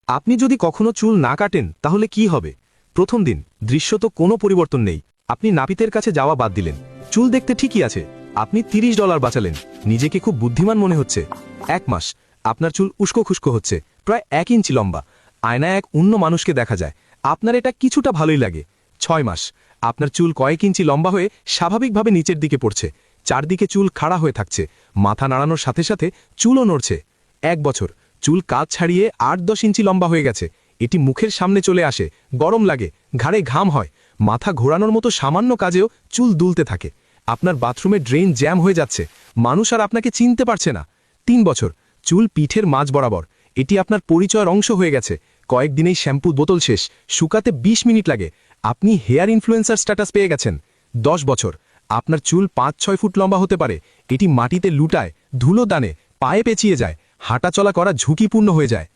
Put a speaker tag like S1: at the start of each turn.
S1: আপনি যদি কখনো চুল না কাটেন তাহলে কি হবে? প্রথম দিন দৃশ্যত কোনো পরিবর্তন নেই। আপনি নাপিতের কাছে যাওয়া বাদ দিলেন, চুল দেখতে ঠিকই আছে। আপনি $30 বাঁচালেন, নিজেকে খুব বুদ্ধিমান মনে হচ্ছে। 1 মাস, আপনার চুল উস্কো খুস্কো হচ্ছে, প্রায় 1 ইঞ্চি লম্বা। আয়নায় এক অন্য মানুষকে দেখা যায়, আপনার এটা কিছুটা ভালোই লাগে। 6 মাস, আপনার চুল কয়েক ইঞ্চি লম্বা হয়ে স্বাভাবিকভাবে নিচের দিকে পড়ছে, চারদিকে চুল খাড়া হয়ে থাকছে, মাথা নাড়ানোর সাথে সাথে চুলও নড়ছে। 1 বছর, চুল কাজ ছাড়িয়ে 8-10 ইঞ্চি লম্বা হয়ে গেছে, এটি মুখের সামনে চলে আসে, গরম লাগে, ঘাড়ে ঘাম হয়, মাথা ঘোরানোর মতো সামান্য কাজেও চুল দুলতে থাকে। আপনার বাথরুমে ড্রেন জ্যাম হয়ে যাচ্ছে, মানুষ আর আপনাকে চিনতে পারছে না। 3 বছর, চুল পিঠের মাঝ বরাবর, এটি আপনার পরিচয়ের অংশ হয়ে গেছে। কয়েকদিনেই শ্যাম্পু বোতল শেষ, শুকাতে 20 মিনিট লাগে, আপনি হেয়ার ইনফ্লুয়েন্সার স্ট্যাটাস পেয়ে গেছেন। 10 বছর, আপনার চুল 5-6 ফুট লম্বা হতে পারে, এটি মাটিতে লুটায়, ধুলো দানে, পায়ে পেঁচিয়ে যায়, হাঁটাচলা করা ঝুঁকিপূর্ণ হয়ে যায়।